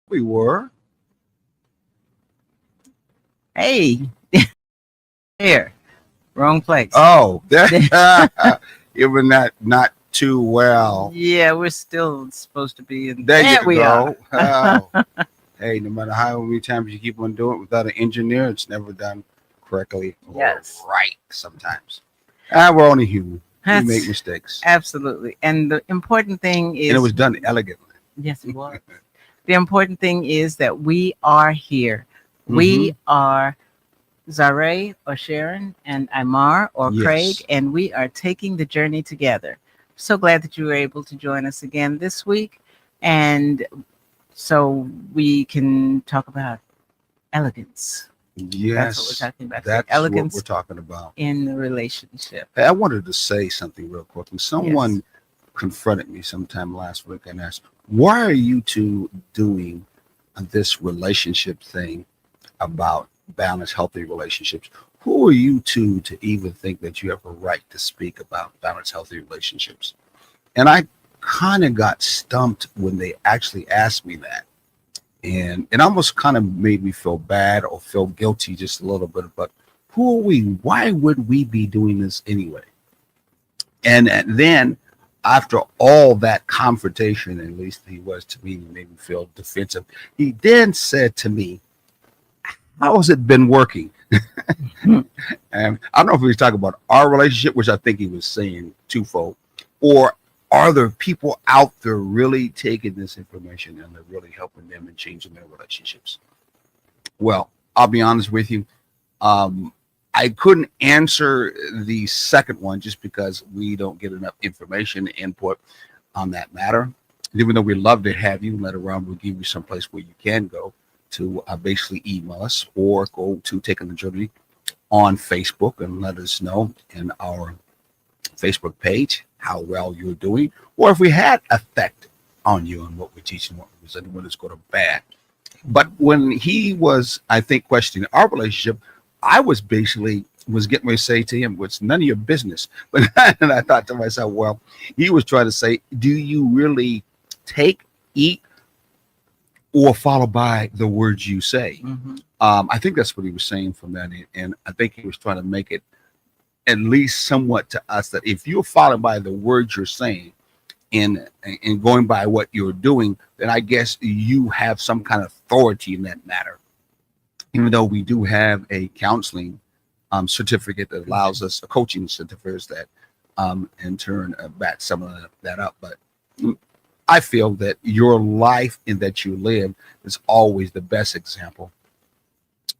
We were. Hey, here, wrong place. Oh, it was not too well. Yeah, we're still supposed to be in. There you There we are. go. Oh, hey, no matter how many times you keep on doing it without an engineer, it's never done correctly or Yes, right sometimes. We're only human. We make that's mistakes. absolutely. And the important thing And it is, was done elegantly. yes, it was. The important thing is that we are here. Hmm. We are Zare or Sharon and Imar or Craig, Yes. and we are taking the journey together. So glad that you were able to join us again this week. And so we can talk about elegance. That's what we're Yes. talking about today. That's what we're Elegance talking about. in the relationship. Hey, I wanted to say something real quickly. Yes. Someone confronted me sometime last week and asked, "Why are you two doing this relationship thing about balanced, healthy relationships? Who are you two to even think that you have a right to speak about balanced, healthy relationships?" And I kind of got stumped when they actually asked me that. And it almost kind of made me feel bad or feel guilty just a little bit. But who are we? Why would we be doing this anyway? And then after all that confrontation, at least he was to me, made me feel defensive. He then said to me, "How has it been working?" And I don't know if he was talking about our relationship, which I think he was saying twofold, or are there people out there really taking this information and they're really helping them and changing their relationships? Well, I'll be honest with you. Um, I couldn't answer the second one just because we don't get enough information and input on that matter. Even though we love to have you, later on we'll give you some place where you can go to basically email us or go to Taking the Journey on Facebook and let us know in our Facebook page how well you're doing, or if we had effect on you and what we're teaching, what we're presenting, when it's good or bad. But when he was, I think, questioning our relationship, I was basically was getting ready to say to him, "Well, it's none of your business." But and I thought to myself, well, he was trying to say, do you really take, eat, or follow by the words you say? Hmm. I think that's what he was saying from that, and I think he was trying to make it at least somewhat to us that if you're following by the words you're saying and going by what you're doing, then I guess you have some kind of authority in that matter. Even though we do have a counseling certificate that allows us a coaching certificate that in turn back some of that up. But I feel that your life in that you live is always the best example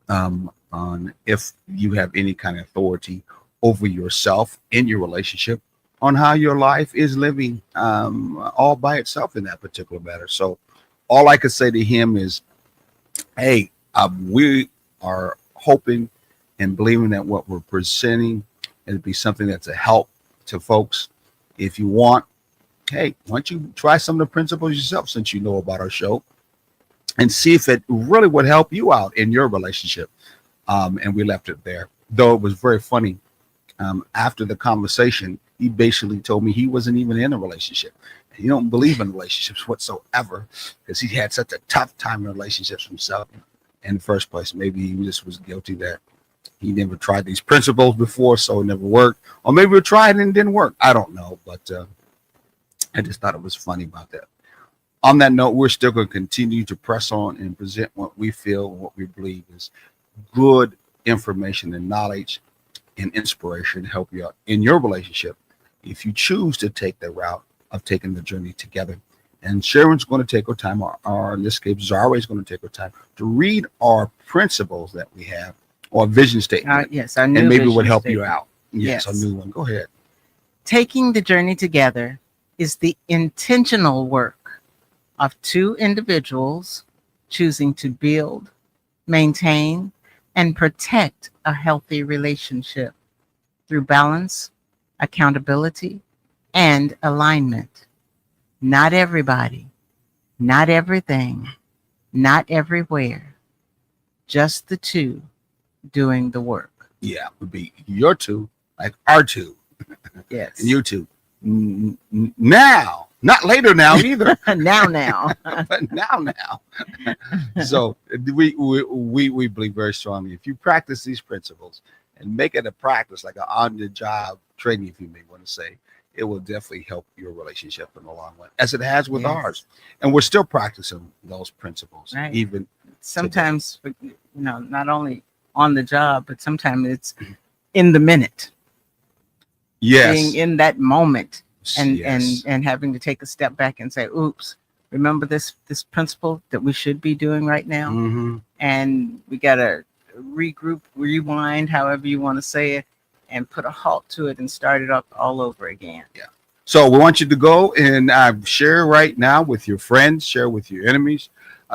on if you have any kind of authority over yourself in your relationship on how your life is living all by itself in that particular matter. So all I could say to him is, hey, we are hoping and believing that what we're presenting it'll be something that's a help to folks. If you want, hey, why don't you try some of the principles yourself since you know about our show and see if it really would help you out in your relationship. And we left it there. Though it was very funny. After the conversation, he basically told me he wasn't even in a relationship. He don't believe in relationships whatsoever because he had such a tough time in relationships himself in the first place. Maybe he just was guilty that he never tried these principles before, so it never worked. Or maybe we tried and it didn't work. I don't know, but I just thought it was funny about that. On that note, we're still going to continue to press on and present what we feel, what we believe is good information and knowledge and inspiration to help you out in your relationship if you choose to take the route of taking the journey together. And Sharon's going to take her time, or in this case, Zara is going to take her time to read our principles that we have, or vision statement, Yes, our and new maybe it would vision help you statement. out. Yes, a Yes. new one. Go ahead. Taking the journey together is the intentional work of two individuals choosing to build, maintain, and protect a healthy relationship through balance, accountability, and alignment. Not everybody, not everything, not everywhere, just the two doing the work. Yeah, would be your two, like our two, and Yes. you two. now, not later now either, now. but now. So we believe very strongly if you practice these principles and make it a practice, like an on-the-job training, if you may want to say, it will definitely help your relationship in the long run, as it has with Yes. ours. And we're still practicing those principles, Right. even Sometimes, not only on the job, but sometimes it's in the minute, being yes, in that moment, and yes. and having to take a step back and say, "Oops, remember this principle that we should be doing right now," Hmm. and we gotta regroup, rewind, however you want to say it, and put a halt to it and start it up all over again. So we want you to go and share right now with your friends, share with your enemies,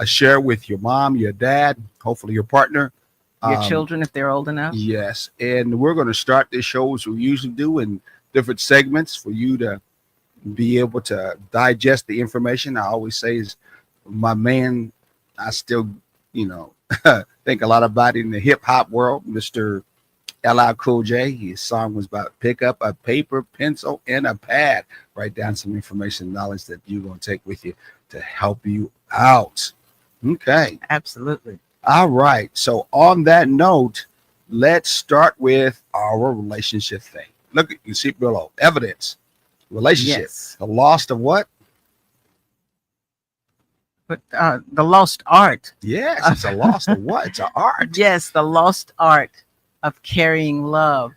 share with your mom, your dad, hopefully your partner. Your Um, children, if they're old enough. yes, and we're going to start this show as we usually do in different segments for you to be able to digest the information. I always say is my man. I still, you know, think a lot about it in the hip hop world, Mr. L.I. Cool J. His song was about pick up a paper, pencil, and a pad. Write down some information, knowledge that you're going to take with you to help you out. Okay. Absolutely. All right. So on that note, let's start with our relationship thing. Look, you see below evidence, relationship, Yes. the loss of what? But the lost art. Yes, it's a loss of what? It's an art. Yes, the lost art of carrying love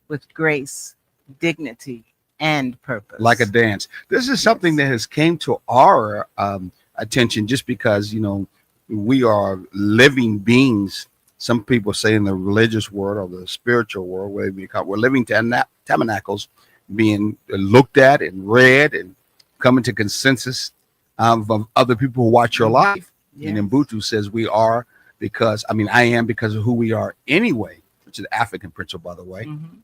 with grace, dignity, and purpose. Like a dance. This is something that has came to our attention just because we are living beings. Some people say in the religious world or the spiritual world, where we're living tabernacles, being looked at and read and coming to consensus of other people who watch your life. Yes. And Ubuntu says we are because I am because of who we are anyway, which is the African principle, by the way. Mhm.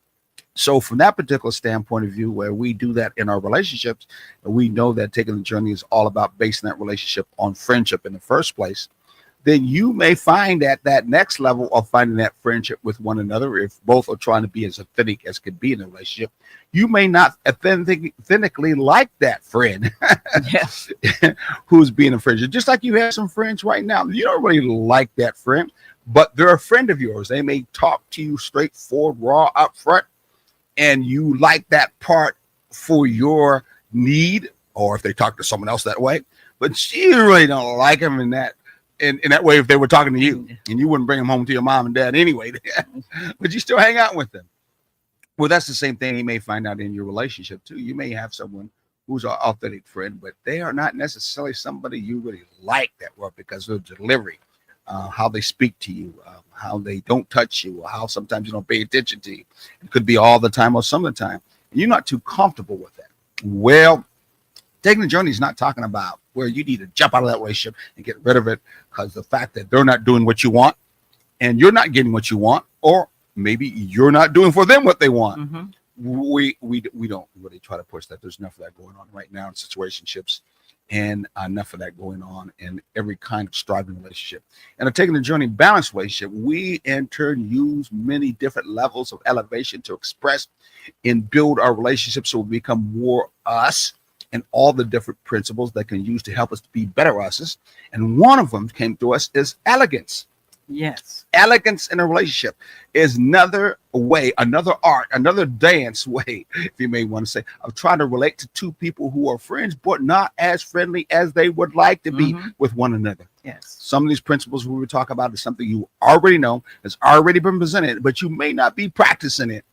So from that particular standpoint of view, where we do that in our relationships, and we know that taking the journey is all about basing that relationship on friendship in the first place, then you may find at that next level of finding that friendship with one another, if both are trying to be as authentic as could be in a relationship, you may not authentically like that friend Yes. who's being a friend. Just like you have some friends right now, you don't really like that friend, but they're a friend of yours. They may talk to you straightforward, raw, up front, and you like that part for your need, or if they talk to someone else that way, but you really don't like them in that way if they were talking to you, and you wouldn't bring them home to your mom and dad anyway, but you still hang out with them. Well, that's the same thing you may find out in your relationship too. You may have someone who's an authentic friend, but they are not necessarily somebody you really like that well because of their delivery, how they speak to you, how they don't touch you, or how sometimes you don't pay attention to you. It could be all the time or some of the time. And you're not too comfortable with that. Well, taking the journey is not talking about where you need to jump out of that relationship and get rid of it because the fact that they're not doing what you want and you're not getting what you want, or maybe you're not doing for them what they want. Mhm. We don't really try to push that. There's enough of that going on right now in situationships, and enough of that going on in every kind of striving relationship. And a taking the journey balanced relationship, we in turn use many different levels of elevation to express and build our relationship so we become more us, and all the different principles that can use to help us to be better us's. And one of them came to us is elegance. Yes. Elegance in a relationship is another way, another art, another dance way, if you may want to say, of trying to relate to two people who are friends, but not as friendly as they would like to be Mhm. with one another. Yes. Some of these principles we were talking about is something you already know, has already been presented, but you may not be practicing it,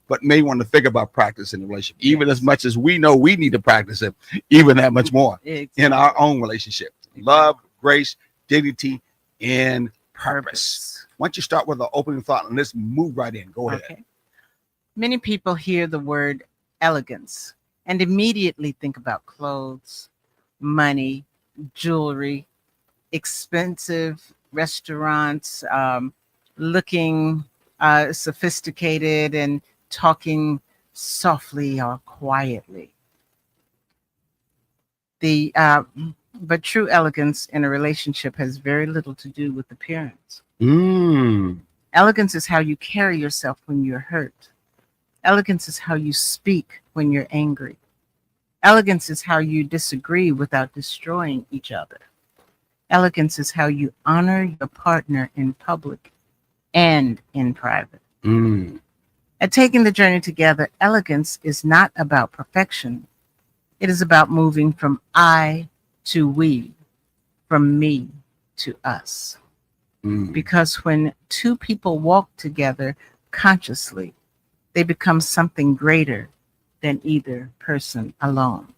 but may want to think about practicing the relationship, even Yes. as much as we know we need to practice it, even that much more Exactly. in our own relationship. Love, grace, dignity, and purpose. Why don't you start with an opening thought and let's move right in. Go ahead. Okay. Many people hear the word elegance and immediately think about clothes, money, jewelry, expensive restaurants, looking sophisticated and talking softly or quietly. The but true elegance in a relationship has very little to do with appearance. Mm. Elegance is how you carry yourself when you're hurt. Elegance is how you speak when you're angry. Elegance is how you disagree without destroying each other. Elegance is how you honor your partner in public and in private. Mm. At taking the journey together, elegance is not about perfection. It is about moving from I to we, from me to us. Mm. Because when two people walk together consciously, they become something greater than either person alone.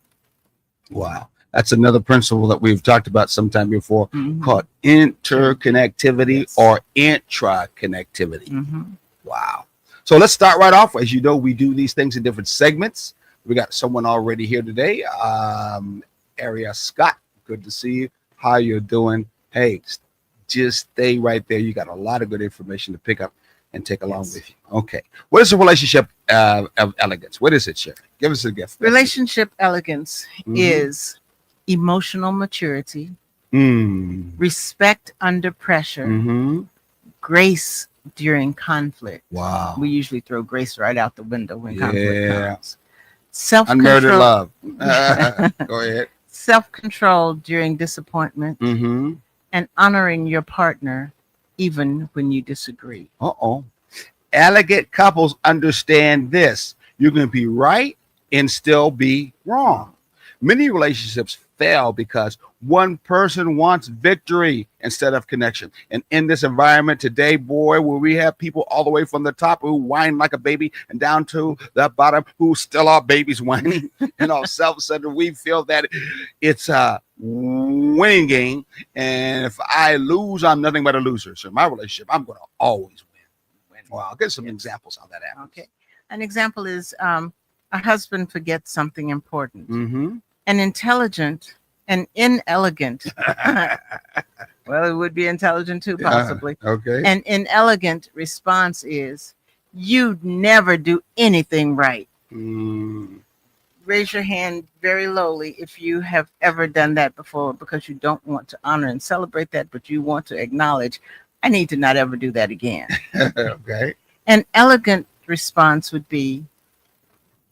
Wow. That's another principle that we've talked about sometime before Mhm. called interconnectivity Yes. or intra-connectivity. Mhm. Wow. So let's start right off. As you know, we do these things in different segments. We got someone already here today. Aria Scott, good to see you. How you're doing? Hey, just stay right there. You got a lot of good information to pick up and take along Yes. with you. Okay. What is the relationship of elegance? What is it, Sherry? Give us a gift. Relationship elegance Mhm. is emotional maturity, Mm. respect under pressure, Mm-hmm. grace during conflict. Wow. We usually throw grace right out the window when Yeah. conflict comes. Unmerited Self-control, love. Go ahead. self-control during disappointment, Mm-hmm. and honoring your partner even when you disagree. Uh-oh. Elegant couples understand this. You can be right and still be wrong. Many relationships fail because one person wants victory instead of connection. And in this environment today, boy, where we have people all the way from the top who whine like a baby and down to the bottom who still are babies whining, and all self-centered, we feel that it's a winning game. And if I lose, I'm nothing but a loser. So in my relationship, I'm going to always win. Wow, I'll give some examples how that happens. Okay. An example is a husband forgets something important. Mm-hmm. An intelligent and inelegant, well, it would be intelligent too, possibly. Okay. An inelegant response is, "You never do anything right." Mm. Raise your hand very lowly if you have ever done that before, because you don't want to honor and celebrate that, but you want to acknowledge, I need to not ever do that again. Okay. An elegant response would be,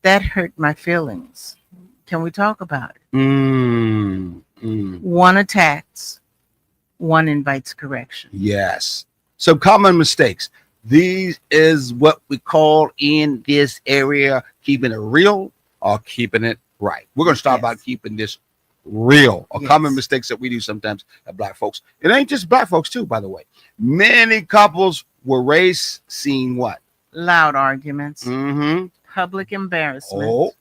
that hurt my feelings. Can we talk about it? Mm. Mm. One attacks, one invites correction. Yes. So common mistakes. These is what we call in this area keeping it real or keeping it right. We're going to start Yes. about keeping this real or Yes. common mistakes that we do sometimes at Black folks. It ain't just Black folks too, by the way. Many couples were raised seeing what? Loud arguments, Mm-hmm. public embarrassment, Oh.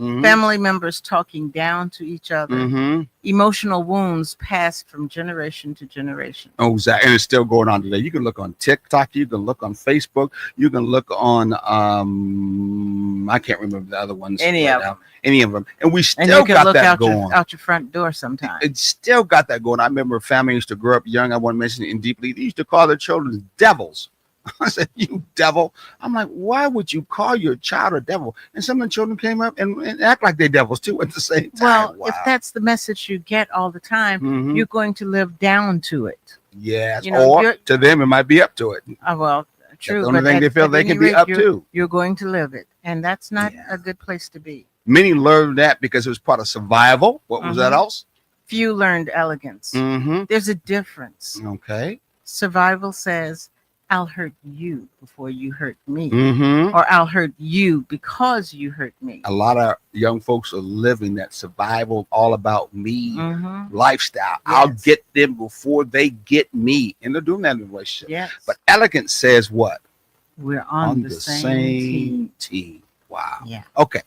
Mm-hmm. family members talking down to each other, Mm-hmm. emotional emotional wounds passed from generation to generation. Oh, exactly. And it's still going on today. You can look on TikTok, you can look on Facebook, you can look on I can't remember the other ones. Any right of now. Any of them. And we And still you can got look that out going. out your front door sometimes. It still got that going. I remember a family used to grow up young. I want to mention it in deeply. They used to call their children devils. I said, "You devil." I'm like, why would you call your child a devil? And some of the children came up and act like they're devils too at the same time. Well, if that's the message you get all the time, Mhm. you're going to live down to it. Yes, you know, or you're- to them, it might be up to it. Well, true. That's the only but thing at- they feel at they any can be rate, up you're- to. You're going to live it. And that's not Yeah. a good place to be. Many learned that because it was part of survival. What was that Mhm. else? Few learned elegance. Mm-hmm. There's a difference. Okay. Survival says, I'll hurt you before you hurt me. Mm-hmm. Or I'll hurt you because you hurt me. A lot of young folks are living that survival, all about me Mhm. lifestyle. I'll Yes. get them before they get me. And they're doing that in a relationship. Yes. But elegance says what? We're on the same team. Wow. Yeah. Okay.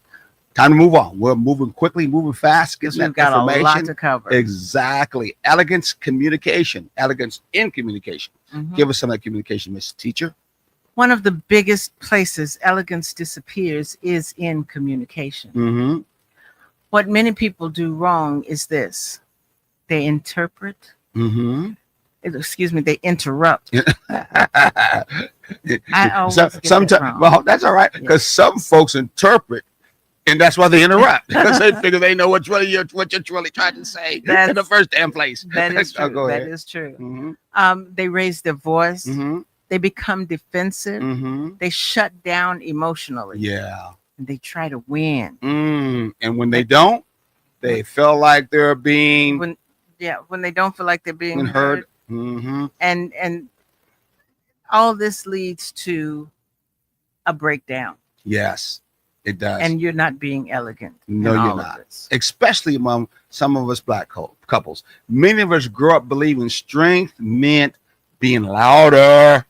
Time to move on. We're moving quickly, moving fast, Because getting we've that got a lot information. to cover. Exactly. Elegance communication. Elegance in communication. Mhm. Give us some of that communication, Miss Teacher. One of the biggest places elegance disappears is in communication. Mm-hmm. What many people do wrong is this: they interpret, Mm-hmm. they interrupt. I always get that sometimes, wrong. well, that's all right, because some folks interpret, and that's why they interrupt, because they figure they know what you're really trying to say in the first damn place. That is Oh, true. go That ahead. is true. Mm-hmm. They raise their voice. Mm-hmm. They become defensive. Mm-hmm. They shut down emotionally. Yeah. And they try to win. And when they don't, they feel like they're being When they don't feel like they're being heard. heard. Mm-hmm. And all this leads to a breakdown. Yes, it does. And you're not being elegant. No, you're not. Especially among some of us black couples. Many of us grew up believing strength meant being louder,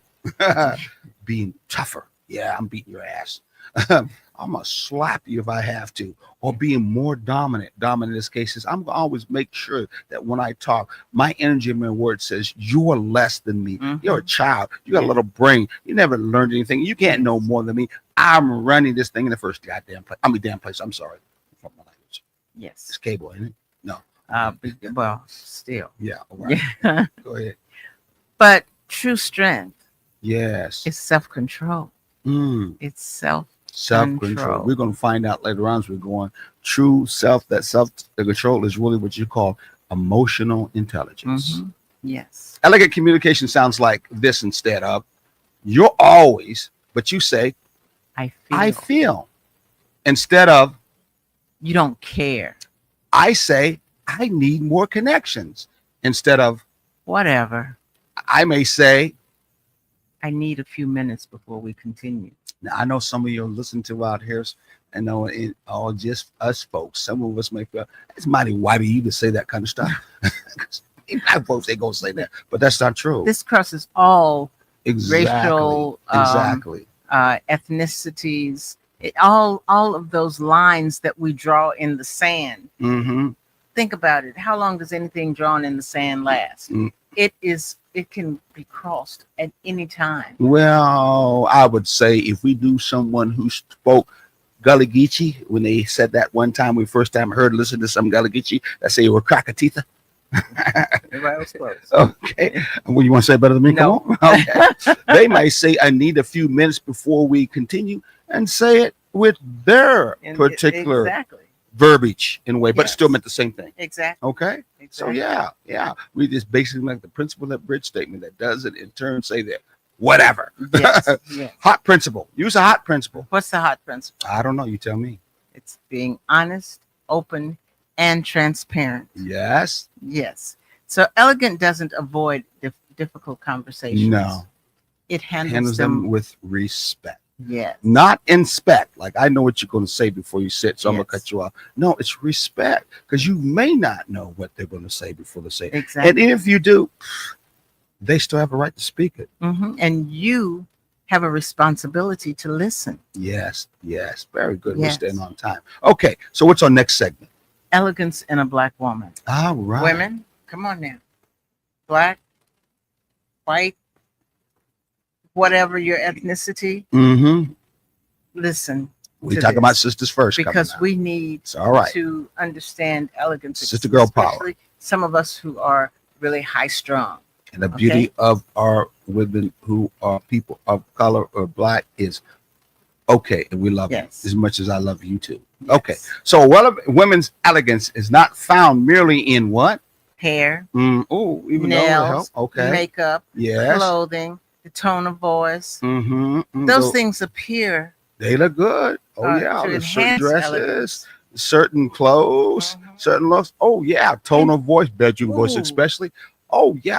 being tougher. Yeah, I'm beating your ass. I'm going to slap you if I have to. Or being more dominant. Dominant in this case is I'm going to always make sure that when I talk, my energy in my word says, you're less than me. Mm-hmm. You're a child. You got a little brain. You never learned anything. You can't know more than me. I'm running this thing in the first goddamn place. Damn place. I'm sorry for my language. Yes. It's cable, ain't it? No. Well, still. Yeah. All right. Yeah. Go ahead. But true strength. Yes. It's self-control. It's self-control. We're going to find out later on as we're going. True self-control is really what you call emotional intelligence. Mm-hmm. Yes. Elegant communication sounds like this instead of you're always, but you say, I feel. Instead of you don't care. I say, I need more connections. Instead of whatever. I may say, I need a few minutes before we continue. Now, I know some of you listen to out here, and know it all just us folks. Some of us may feel it's mighty white of you to say that kind of stuff. Black folks, they gonna say that, but that's not true. This crosses all racial, ethnicities, all of those lines that we draw in the sand. Mm-hmm. Think about it. How long does anything drawn in the sand last? It can be crossed at any time. Well, I would say if we knew someone who spoke Gullah Geechee, when they said that one time, we first time heard, listen to some Gullah Geechee, that say you were Krakatitha. Everybody else close. Okay. Well, you want to say it better than me? No. Come on. Okay. They might say, I need a few minutes before we continue, and say it with their particular verbiage in a way, but still meant the same thing. Exactly. Okay. So yeah. We just basically like the principle that bridge statement that does it in turn say that whatever. Yes. Yes. Hot principle. Use a hot principle. What's the hot principle? I don't know. You tell me. It's being honest, open, and transparent. Yes. Yes. So elegant doesn't avoid difficult conversations. No. It handles them with respect. Yes. Not inspect. Like, I know what you're going to say before you sit, so I'm going to cut you off. No, it's respect, because you may not know what they're going to say before they say it. Exactly. And if you do, they still have a right to speak it. Mm-hmm. And you have a responsibility to listen. Yes. Very good. Yes. We're staying on time. Okay, so what's our next segment? Elegance in a black woman. All right. Women, come on now. Black, white, whatever your ethnicity. Mm-hmm. Listen. We talk about sisters first, because we need to understand elegance. Sister girl power. Some of us who are really high strung. And the beauty of our women who are people of color or black is okay, and we love you as much as I love you too. Yes. Okay, so women's elegance is not found merely in what? Hair, even nails, okay, makeup, clothing, the tone of voice. Mm-hmm. Those things appear. They look good. There's certain dresses, certain clothes, certain looks. Tone of voice, bedroom voice especially.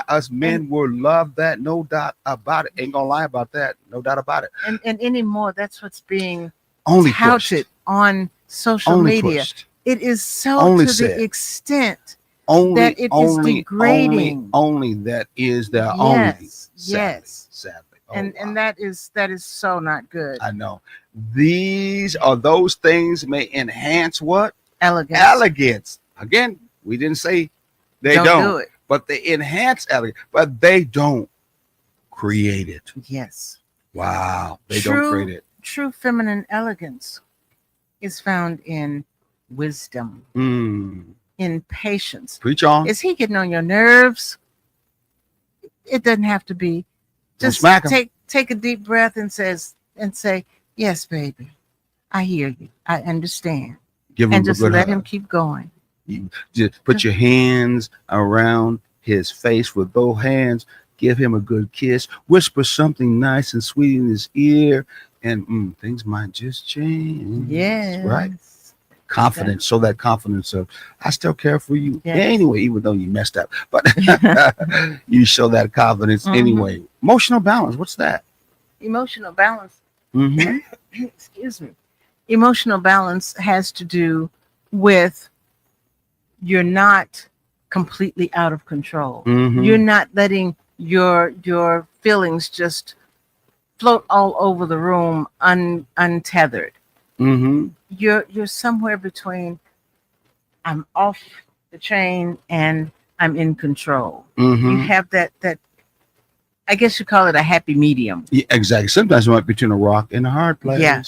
Us men will love that, no doubt about it. Ain't gonna lie about that, no doubt about it. And anymore, that's what's being touted on social media. It is so to the extent that it is degrading. Only that is their only. Sadly. And that is so not good. I know. These are those things may enhance what? Elegance. Again, we didn't say they don't do it. But they enhance elegance, but they don't create it. Yes. Wow. They don't create it. True feminine elegance is found in wisdom, in patience. Preach on. Is he getting on your nerves? It doesn't have to be. Just take a deep breath and say, yes, baby, I hear you. I understand. And just let him keep going. You just put your hands around his face with both hands. give him a good kiss, whisper something nice and sweet in his ear, and things might just change. Right? Yes. Confidence. So that confidence of, I still care for you Yes. anyway, even though you messed up. But you show that confidence anyway. Emotional balance. What's that? Emotional balance. Mm-hmm. Excuse me. Emotional balance has to do with you're not completely out of control. Mm-hmm. You're not letting your feelings just float all over the room untethered. Mm-hmm. You're somewhere between I'm off the train and I'm in control. You Mm-hmm. have that I guess you call it a happy medium. Yeah, exactly. Sometimes it might be between a rock and a hard place. Yeah,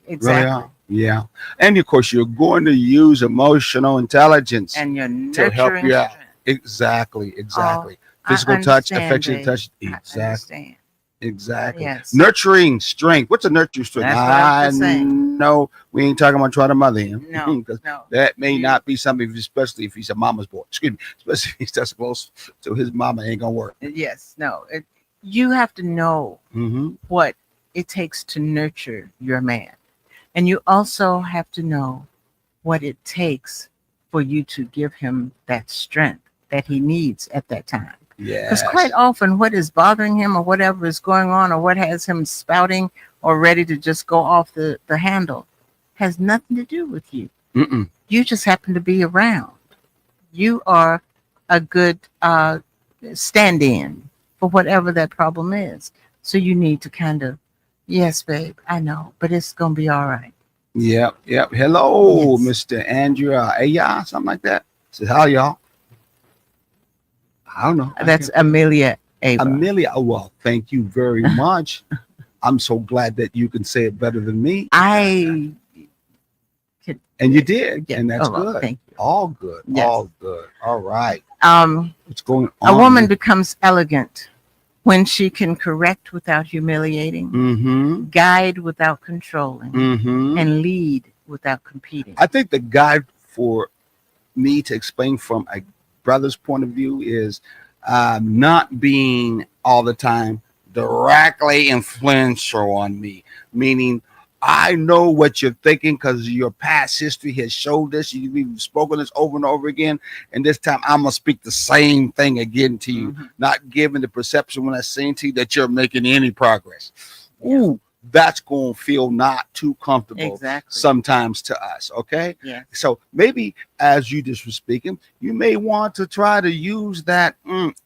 Really exactly. are. Yeah. And of course, you're going to use emotional intelligence And you're to help nurturing you out. strength. Exactly. Exactly. I Physical touch, understand, affectionate babe. touch. I Exactly. understand. Exactly. Yes. Nurturing strength. What's a nurturing strength? That's what I was I just saying. know we ain't talking about trying to mother him. No, Because no. that may You- not be something, especially if he's a mama's boy. Excuse me. Especially if he's that close to his mama, ain't gonna work. Yes, no. You have to know Mm-hmm. what it takes to nurture your man. And you also have to know what it takes for you to give him that strength that he needs at that time. Yeah. Because quite often, what is bothering him or whatever is going on or what has him spouting or ready to just go off the handle has nothing to do with you. Mm-mm. You just happen to be around. You are a good stand in for whatever that problem is. So you need to kind of, yes, babe, I know, but it's going to be all right. Yep, yep. Hello, Yes. Mr. Andrew. Yeah, something like that. Says, how y'all? I don't know. That's Amelia Ava. Amelia. Oh, well, thank you very much. I'm so glad that you can say it better than me. I could, And you did. yeah. And that's Oh, well, good. thank you. All good. Yes. All good. All right. What's going A on? woman becomes elegant when she can correct without humiliating, Mm-hmm. guide without controlling, Mm-hmm. and lead without competing. I think the guide for me to explain from a brother's point of view is not being all the time directly influential on me, meaning I know what you're thinking because your past history has showed this. You've even spoken this over and over again, and this time I'm gonna speak the same thing again to you, not giving the perception when I say to you that you're making any progress. Yeah. Ooh, that's gonna feel not too comfortable Exactly. sometimes to us. Okay. Yeah. So maybe as you just were speaking, you may want to try to use that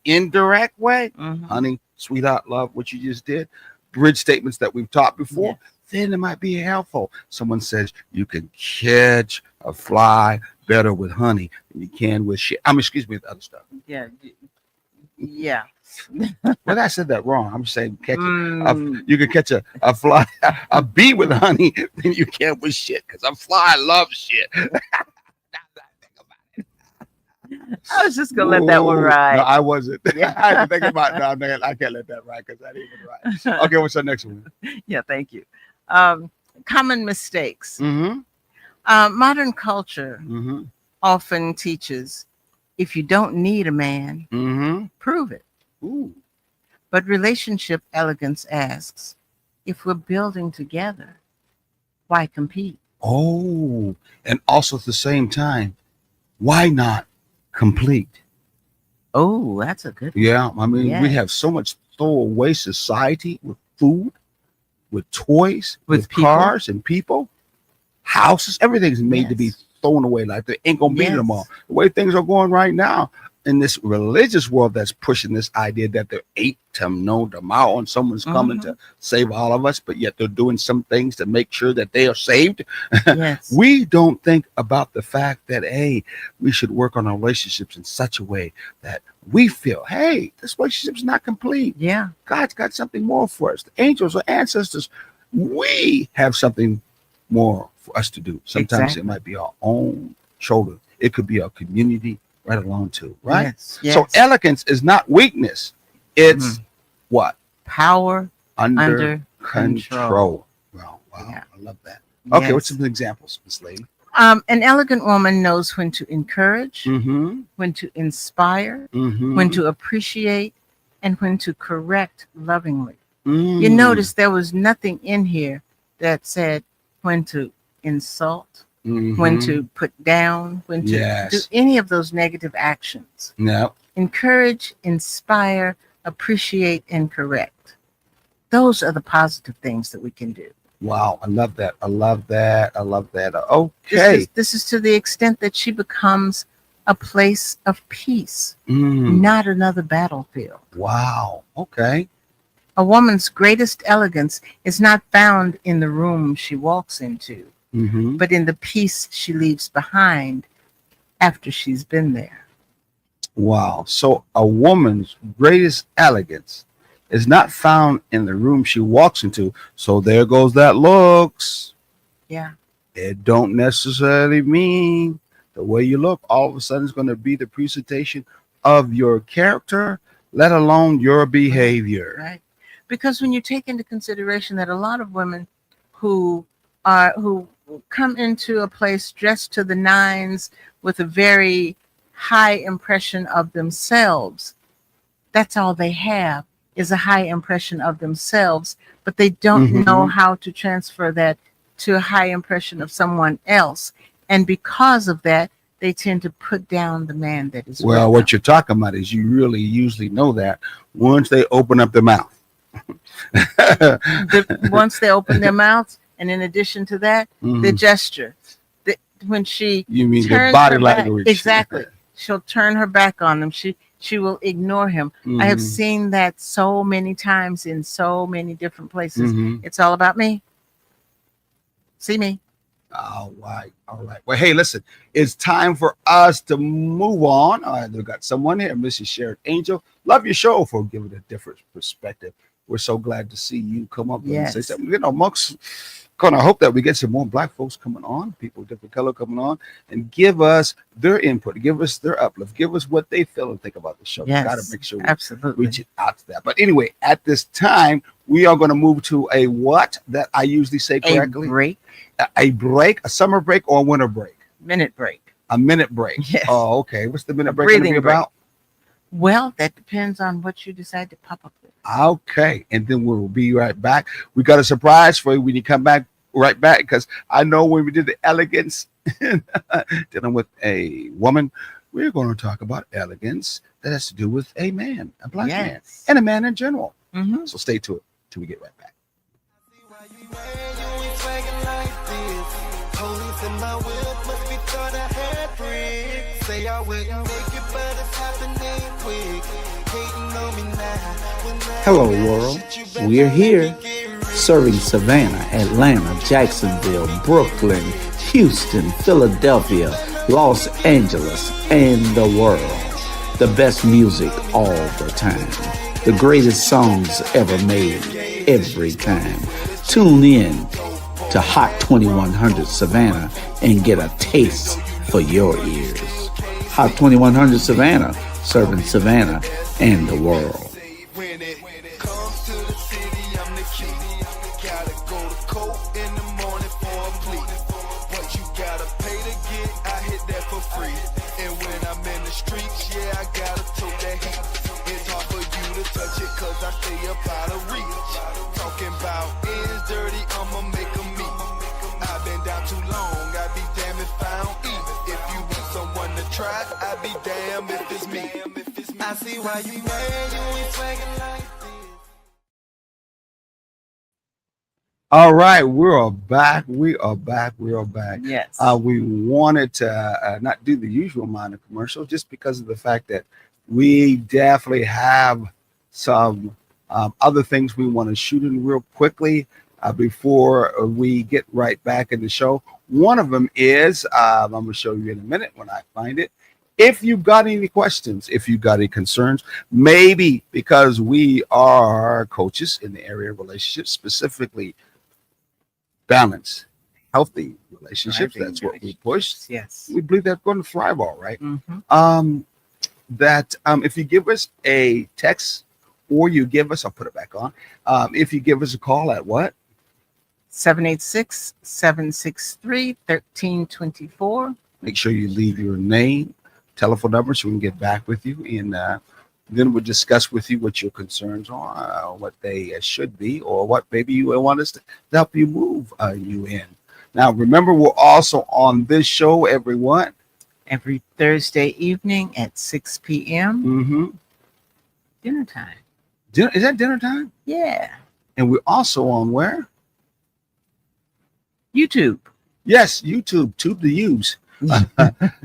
indirect way. Mhm. Honey, sweetheart, love, what you just did. Bridge statements that we've taught before. Yes. Then it might be helpful. Someone says you can catch a fly better with honey than you can with shit. Excuse me, with other stuff. Yeah. Yeah. Well, I said that wrong. I'm saying catch Mm. you can catch a fly, a bee with honey than you can with shit. Because a fly loves shit. I was just gonna let that one Ooh, ride. No, I wasn't. Yeah. I had to think about no, man, I can't let that ride because that ain't even right. Okay, what's the next one? Yeah, thank you. Common mistakes. Mm-hmm. Modern culture Mm-hmm. often teaches if you don't need a man, Mm-hmm. prove it. Ooh. But relationship elegance asks if we're building together, why compete? Oh, and also at the same time, why not complete? Oh, that's a good one. Yeah, I mean, we Yes. have so much throwaway society with food, with toys, With with people. cars and people, houses. Everything's made to be Yes. thrown away. Like they ain't gonna be Yes. them all. The way things are going right now in this religious world that's pushing this idea that they're eight to know tomorrow and someone's coming to save all of us, but yet they're doing some things to make sure that they are saved. Yes. We don't think about the fact that, hey, we should work on our relationships in such a way that we feel, hey, this relationship's not complete. Yeah. God's got something more for us. The angels or ancestors, we have something more for us to do. Sometimes Exactly. it might be our own shoulder. It could be our community right along too, right? Yes. Yes. So elegance is not weakness. It's what? Power Under control. control. Wow. Yeah. I love that. Okay, Yes. what's some examples, Miss Lady? An elegant woman knows when to encourage, Mm-hmm. when to inspire, Mm-hmm. when to appreciate, and when to correct lovingly. You Mm. notice there was nothing in here that said when to insult, when Mhm. to put down, when to do Yes. any of those negative actions. No. Encourage, inspire, appreciate, and correct. Those are the positive things that we can do. Wow. I love that. I love that. I love that. This Okay. is this is to the extent that she becomes a place of peace, Mm. not another battlefield. Wow. Okay. A woman's greatest elegance is not found in the room she walks into, Mm-hmm. but in the peace she leaves behind after she's been there. Wow. So a woman's greatest elegance is not found in the room she walks into. So there goes that looks. Yeah. It don't necessarily mean the way you look all of a sudden is going to be the presentation of your character, let alone your behavior. Right. Because when you take into consideration that a lot of women who come into a place dressed to the nines with a very high impression of themselves, that's all they have is a high impression of themselves, but they don't know how to transfer that to a high impression of someone else. And because of that, they tend to put down the man that is Well, with what them. you're talking about is you really usually know that once they open up their mouth. Once they open their mouths, and in addition to that, the gesture. When she You mean the turns body her back, language. exactly, she'll turn her back on them. She will ignore him. I have seen that so many times in so many different places. It's all about me. See me. All right. All right. Well, hey, listen, it's time for us to move on. We've got someone here, Mrs. Sharon Angel. Love your show for giving a different perspective. We're so glad to see you come up and say Yes. something. You know, amongst gonna hope that we get some more black folks coming on, people of different color coming on, and give us their input, give us their uplift, give us what they feel and think about the show. Yes. Got to make sure we Absolutely. reach it out to that. But anyway, at this time, we are going to move to a what that I usually say correctly. A break, A break, a summer break, or a winter break? minute break. A minute break. Yes. Oh, okay. What's the minute A break going to breathing be break. about? Well, that depends on what you decide to pop up with. Okay. And then we'll be right back. We got a surprise for you when you come back right back, because I know when we did the elegance dealing with a woman, we're going to talk about elegance that has to do with a man, a black man, Yes. and a man in general. Mhm. So stay to it till we get right back. Hello, world. We're here, serving Savannah, Atlanta, Jacksonville, Brooklyn, Houston, Philadelphia, Los Angeles, and the world. The best music all the time. The greatest songs ever made, every time. Tune in to Hot 2100 Savannah and get a taste for your ears. Hot 2100 Savannah, serving Savannah and the world. When it comes to the city, I'm the key. Gotta go to court in the morning for a plea. What you gotta pay to get, I hit that for free. And when I'm in the streets, yeah, I gotta tote that heat. It's hard for you to touch it, cause I stay up out of reach. Talking about ends dirty, I'ma make them meet. I've been down too long, I'd be damn if I don't eat. If you want someone to try, I'd be damn if it's me. I see why you mad, you ain't swaggin' like this. All right, we're back. We are back. We are back. Yes. We wanted to not do the usual amount of commercials just because of the fact that we definitely have some other things we want to shoot in real quickly before we get right back in the show. One of them is I'm going to show you in a minute when I find it. If you've got any questions, if you've got any concerns, maybe because we are coaches in the area of relationships, specifically balance, healthy relationships. Thriving That's what we push. Yes. We believe that's going to thrive all right. Mhm. If you give us a text or you give us, I'll put it back on. If you give us a call at what? 786-763-1324. Make sure you leave your name, telephone number so we can get back with you and Then we'll discuss with you what your concerns are, what they should be, or what maybe you want us to help you move you in. Now, remember, we're also on this show, everyone. Every Thursday evening at 6 p.m. Mm-hmm. Dinner time. Is that dinner time? Yeah. And we're also on where? YouTube. Yes, YouTube, Tube to use.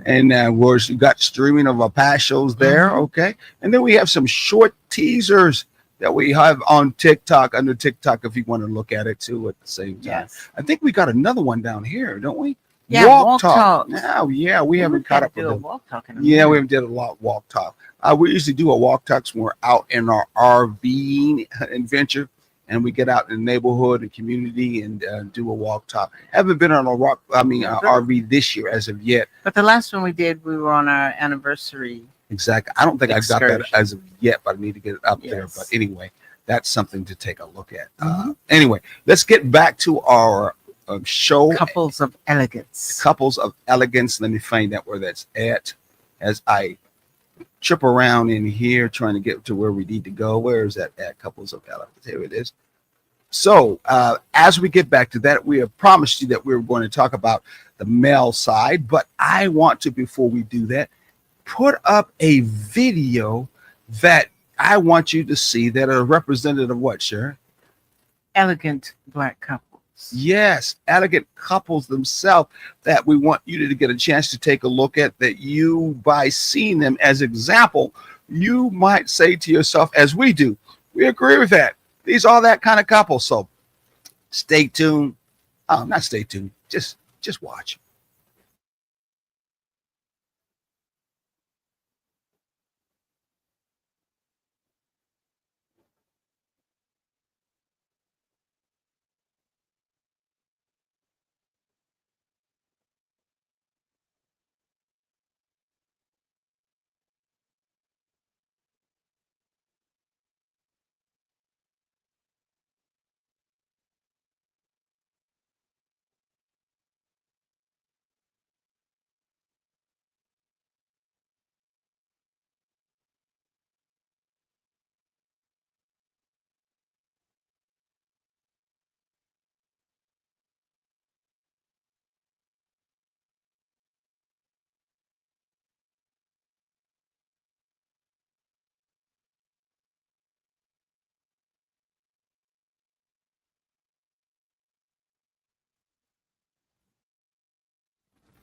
And we got streaming of our past shows there. Mhm. Okay. And then we have some short teasers that we have on TikTok, under TikTok, if you want to look at it too at the same time. Yes. I think we got another one down here, don't we? Yeah, Walk Talk. Now, yeah, we haven't caught up with do a them. walk talk in a Yeah, minute. we haven't did a lot walk talk. We usually do a walk talks when we're out in our RV adventure, and we get out in the neighborhood and community and do a walk talk. Haven't been on a RV this year as of yet. But the last one we did, we were on our anniversary. Exactly. I don't think I got that Excursion. as of yet, but I need to get it up there. Yes. But anyway, that's something to take a look at. Mhm. Anyway, let's get back to our show. Couples of Elegance. Couples of Elegance. Let me find out where that's at as I trip around in here trying to get to where we need to go. Where is that at? Couples of Elegance. Here it is. So as we get back to that, we have promised you that we were going to talk about the male side, but I want to, before we do that, put up a video that I want you to see that are representative of what, Sharon? Elegant Black couples. Yes, elegant couples themselves that we want you to get a chance to take a look at, that you, by seeing them as example, you might say to yourself, as we do, we agree with that. These are that kind of couple. So stay tuned. Not stay tuned. Just watch.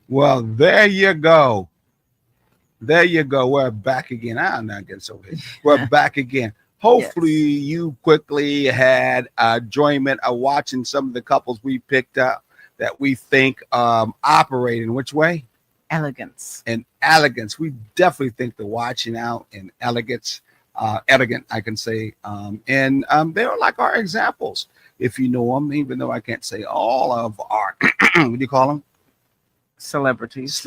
Well, there you go. There you go. We're back again. I'm not getting so big. We're back again. Hopefully, you quickly had enjoyment of watching some of the couples we picked up that we think operate in which way? Elegance. And elegance. We definitely think the watching out in elegance, elegant, I can say. And they're like our examples, if you know them, even though I can't say all of our, what do you call them? Celebrities.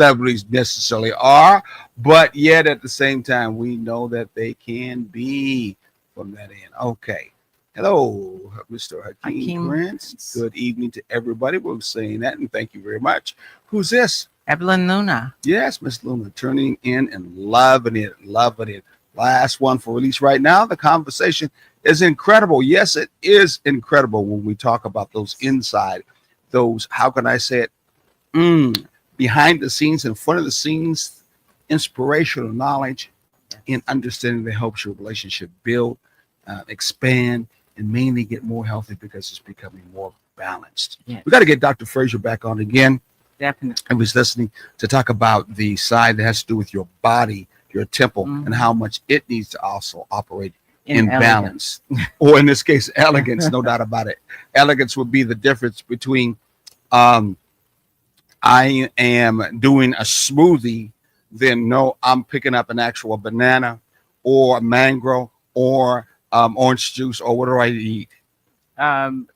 Necessarily are, but yet at the same time, we know that they can be from that end. Okay. Hello, Mr. Hakeem Hakeem Prince. Prince. Good evening to everybody. We're saying that, and thank you very much. Who's this? Evelyn Luna. Yes, Miss Luna, turning in and loving it, loving it. Last one for release right now. The conversation is incredible. Yes, it is incredible when we talk about those inside, those, how can I say it? Behind the scenes, in front of the scenes, inspirational knowledge and understanding that helps your relationship build, expand, and mainly get more healthy because it's becoming more balanced. Yes. We got to get Dr. Frazier back on again. Definitely. I was listening to talk about the side that has to do with your body, your temple, and how much it needs to also operate in balance, or in this case, elegance. No doubt about it. Elegance would be the difference between I am doing a smoothie, then no, I'm picking up an actual banana or a mango or orange juice, or what do I eat? Mandarin.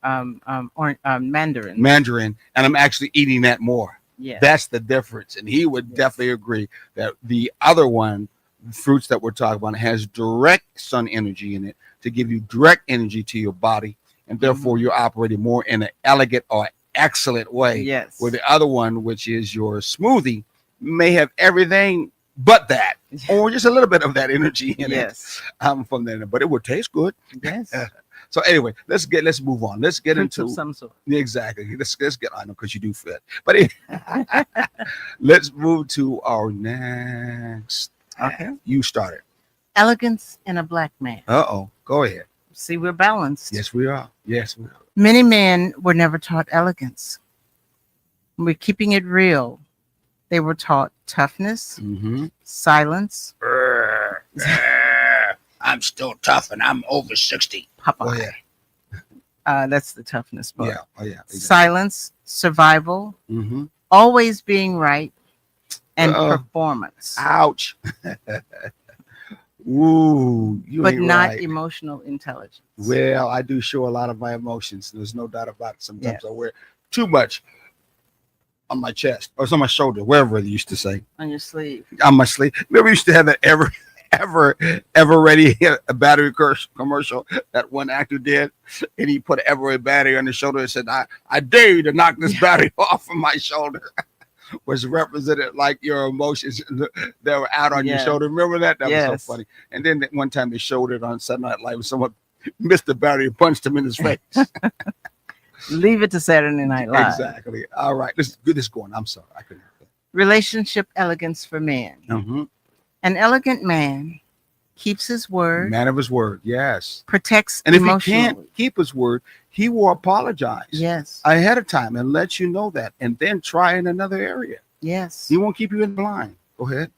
Mandarin, and I'm actually eating that more. Yeah. That's the difference. And he would definitely agree that the other one, fruits that we're talking about, has direct sun energy in it to give you direct energy to your body. And therefore, you're operating more in an elegant or excellent way. Yes. Where the other one, which is your smoothie, may have everything but that, or just a little bit of that energy in Yes. it from there. But it would taste good. Yes. So anyway, let's move on. Let's get Fruits of into some sort. exactly. Let's get. I know because you do fit, but let's move to our next. Okay. You started. Elegance in a black man. Go ahead. See, we're balanced. Yes, we are. Yes, we are. Many men were never taught elegance. We're keeping it real. They were taught toughness, Mm-hmm. silence, I'm still tough, and I'm over 60. Popeye. Oh yeah. That's the toughness part. Yeah. Oh yeah. Exactly. Silence, survival, Mm-hmm. always being right, and Uh-oh. performance, Ouch. Ooh, you but ain't not right. emotional intelligence. Well, I do show a lot of my emotions. There's no doubt about it. Sometimes Yes. I wear too much on my chest or it's on my shoulder, wherever they used to say. On your sleeve. On my sleeve. Remember, we used to have that ever ready a battery commercial that one actor did, and he put ever a battery on his shoulder and said, I dare you to knock this battery off of my shoulder. Was represented like your emotions that were out on your Yes. shoulder. Remember that? That was Yes. so funny. And then one time they showed it on Saturday Night Live when someone missed the battery and punched him in his face. Leave it to Saturday Night Live. Exactly. All right. Let's get this going. I'm sorry. I couldn't help Relationship elegance for men. it. Mm-hmm. An elegant man keeps his word, Man of his word. Yes. protects And if he emotionally. can't keep his word, he will apologize Yes. ahead of time and let you know that, and then try in another area. Yes. He won't keep you in line. Go ahead.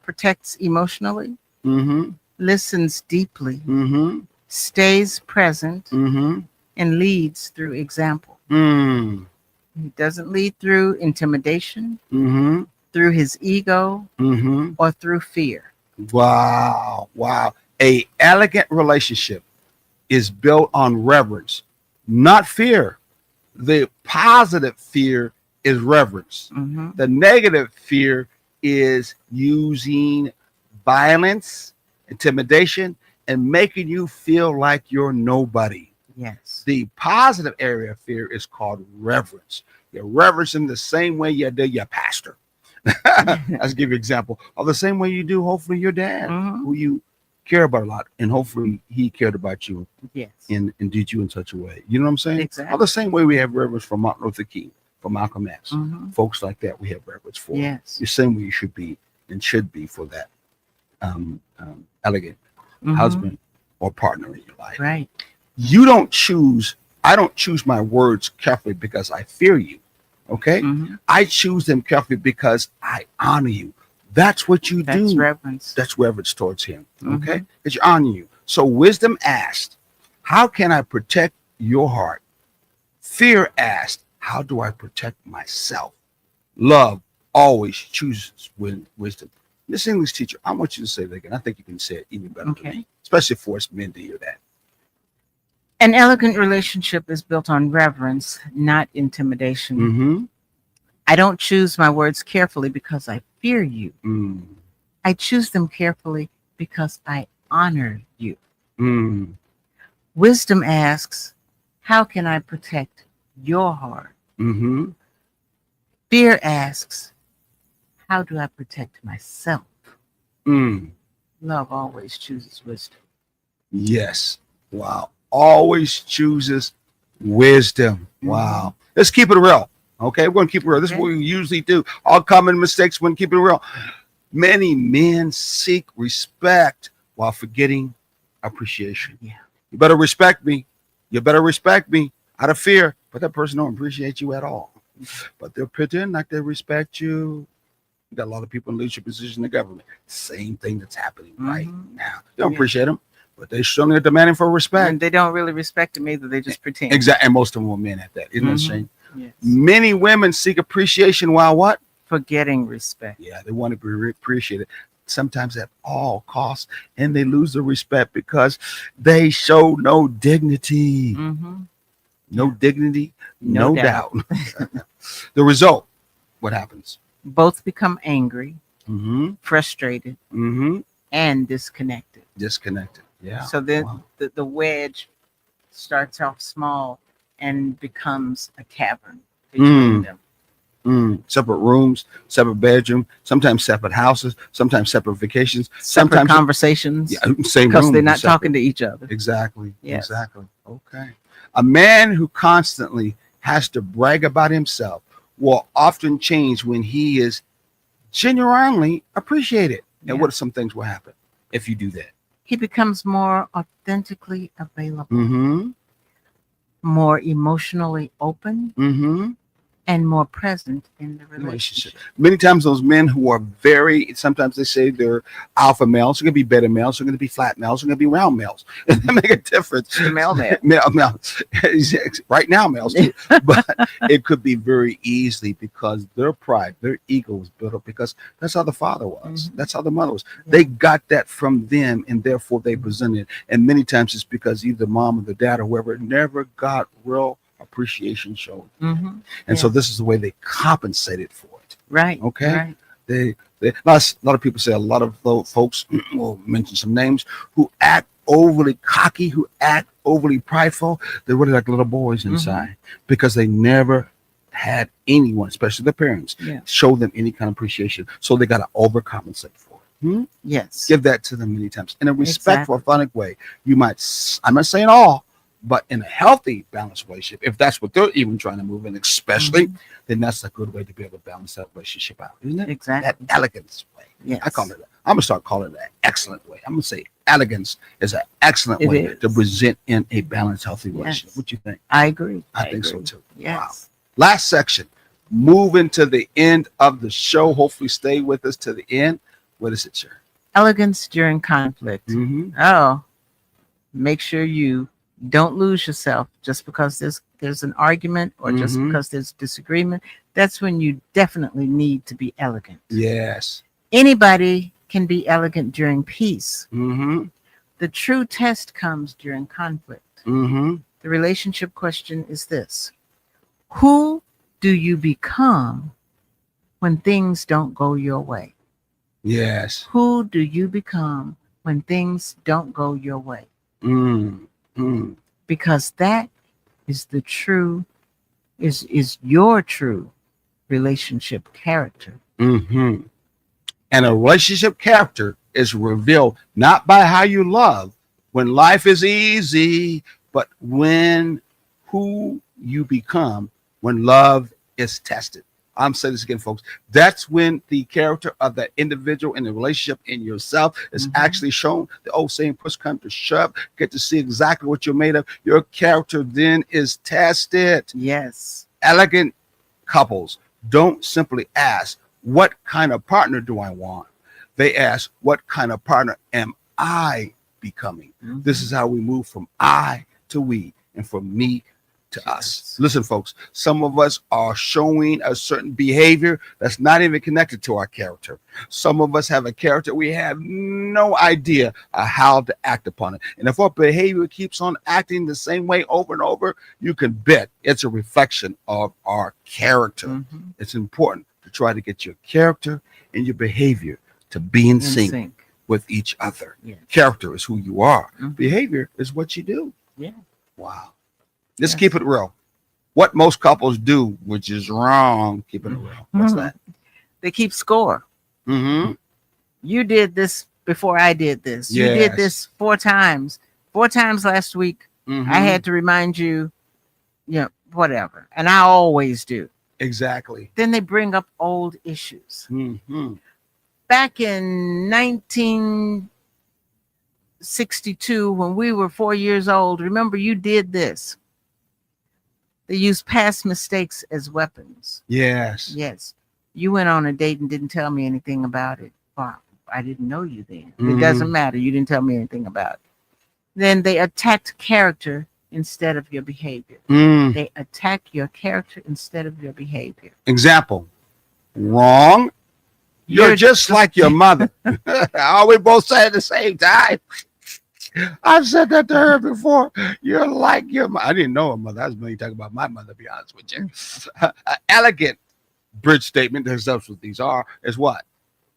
Protects emotionally, Mm-hmm. listens deeply, Mm-hmm. stays present, Mm-hmm. and leads through example. Mm. He doesn't lead through intimidation, Mm-hmm. through his ego, Mm-hmm. or through fear. Wow. Wow. A elegant relationship is built on reverence, not fear. The positive fear is reverence. Mhm. The negative fear is using violence, intimidation, and making you feel like you're nobody. Yes. The positive area of fear is called reverence. You reverence him the same way you do your pastor. Let's give you an example of the same way you do, hopefully, your dad, Mhm. who you care about a lot, and hopefully he cared about you Yes. and did you in such a way. You know what I'm saying? Exactly. Or the same way we have reverence for Martin Luther King, for Malcolm X, Mhm. folks like that. We have reverence for. Yes. The same way you should be and should be for that elegant Mhm. husband or partner in your life. Right. You don't choose. I don't choose my words carefully because I fear you. Okay. Mhm. I choose them carefully because I honor you. That's what you That's do. reverence. That's reverence towards him. Okay. Mhm. It's honor you. So wisdom asked, how can I protect your heart? Fear asked, how do I protect myself? Love always chooses wisdom. This English teacher, I want you to say that again. I think you can say it even better Okay. than me, especially for us men to hear that. An elegant relationship is built on reverence, not intimidation. Mm-hmm. I don't choose my words carefully because I fear you. Mm. I choose them carefully because I honor you. Mm. Wisdom asks, how can I protect your heart? Mm-hmm. Fear asks, how do I protect myself? Mm. Love always chooses wisdom. Yes. Wow. Always chooses wisdom. Wow. Let's keep it real. Okay. We're going to keep it real. This is Okay. what we usually do. All common mistakes, we're going to keep it real. Many men seek respect while forgetting appreciation. Yeah. You better respect me. You better respect me out of fear. But that person don't appreciate you at all. But they'll pretend like they respect you. You got a lot of people in leadership positions in the government. Same thing that's happening right Mhm. now. You don't Yeah. appreciate them, but they certainly are demanding for respect. And they don't really respect him either. They just pretend. Exactly. And most of them are men at that. Isn't that a Mhm. shame? Yes. Many women seek appreciation while what? Forgetting respect. Yeah, they want to be appreciated. Sometimes at all costs, and they lose the respect because they show no dignity. Mm-hmm. No dignity, No no doubt. The result, what happens? Both become angry, Mm-hmm. frustrated, Mm-hmm. and disconnected. Disconnected. Yeah. So then Wow. the wedge starts off small and becomes a cavern between them. Separate rooms, separate bedroom, sometimes separate houses, sometimes separate vacations, Separate sometimes conversations. same Because room, they're but not separate. talking to each other. Exactly. Yes. Exactly. Okay. A man who constantly has to brag about himself will often change when he is genuinely appreciated. And Yeah. what are some things will happen if you do that? He becomes more authentically available, Mm-hmm. more emotionally open, Mm-hmm. and more present in the Relationship. relationship. Many times those men who are sometimes they say they're alpha males, they're going to be beta males, they're going to be flat males, they're going to be round males. And they make a difference. The male. Male. Right now, males too. But it could be very easily because their pride, their ego was built up because that's how the father was. Mhm. That's how the mother was. Yeah. They got that from them and therefore they presented it. And many times it's because either mom or the dad or whoever never got real appreciation shown. Mm-hmm. And so Yes. this is the way they compensated for it. Right. Okay. Right. A lot of people say a lot of folks will mention some names who act overly cocky, who act overly prideful. They're really like little boys inside because they never had anyone, especially their parents, Yeah. show them any kind of appreciation. So they got to overcompensate for it. Yes. Give that to them many times in a respectful, Exactly. authentic way. You might, I'm not saying all, but in a healthy, balanced relationship, if that's what they're even trying to move in, especially, then that's a good way to be able to balance that relationship out, isn't it? Exactly. That elegance way. Yes. I call it that. I'm gonna start calling it an excellent way. I'm gonna say elegance is an excellent It way is. to present in a balanced, healthy relationship. Yes. What you think? I agree. I think so agree. too. Yes. Last section. Moving to the end of the show. Hopefully, stay with us to the end. What is it, sir? Elegance during conflict. Mm-hmm. Oh, make sure you don't lose yourself just because there's an argument or just Mhm. because there's disagreement. That's when you definitely need to be elegant. Yes. Anybody can be elegant during peace. Mm-hmm. The true test comes during conflict. Mm-hmm. The relationship question is this: who do you become when things don't go your way? Yes. Who do you become when things don't go your way? Mm-hmm. Because that is the true, is your true relationship character. Mm-hmm. And a relationship character is revealed not by how you love when life is easy, but when who you become when love is tested. I'm saying this again, folks. That's when the character of that individual in the relationship in yourself is actually shown. The old saying, push come to shove, get to see exactly what you're made of. Your character then is tested. Yes. Elegant couples don't simply ask, what kind of partner do I want? They ask, what kind of partner am I becoming? This is how we move from I to we and from me to us. Listen, folks, some of us are showing a certain behavior that's not even connected to our character. Some of us have a character we have no idea how to act upon it. And if our behavior keeps on acting the same way over and over, you can bet it's a reflection of our character. It's important to try to get your character and your behavior to be in sync with each other. Yes. Character is who you are. Behavior is what you do. Yeah. Wow. Let's keep it real. What most couples do, which is wrong, keeping it real. What's that? They keep score. Mm-hmm. You did this before I did this. You did this 4 times. 4 times last week. I had to remind you, whatever. And I always do. Exactly. Then they bring up old issues. Mm-hmm. Back in 1962, when we were 4 years old, remember you did this. They use past mistakes as weapons. Yes. Yes. You went on a date and didn't tell me anything about it. Well, I didn't know you then. It doesn't matter. You didn't tell me anything about it. Then they attacked character instead of your behavior. They attack your character instead of your behavior. Example. Wrong. You're just like your mother. Oh, we both said at the same time. I've said that to her before. You're like your mother. I didn't know her mother. I was mainly talking about my mother, to be honest with you. Elegant bridge statement, that's what these are, is what?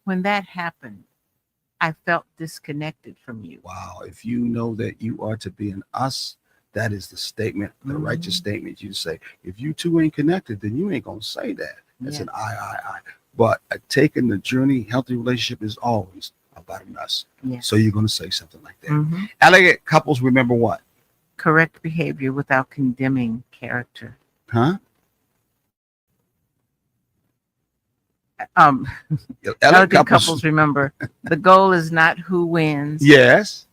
When that happened, I felt disconnected from you. Wow. If you know that you are to be an us, that is the statement, the righteous statement you say. If you two ain't connected, then you ain't going to say that. It's an Yes. I. But taking the journey, healthy relationship is always about an us. Yes. So you're going to say something like that. Mhm. Elegant couples remember what? Correct behavior without condemning character. Huh? Um, Elegant elegant couples remember the goal is not who wins. Yes.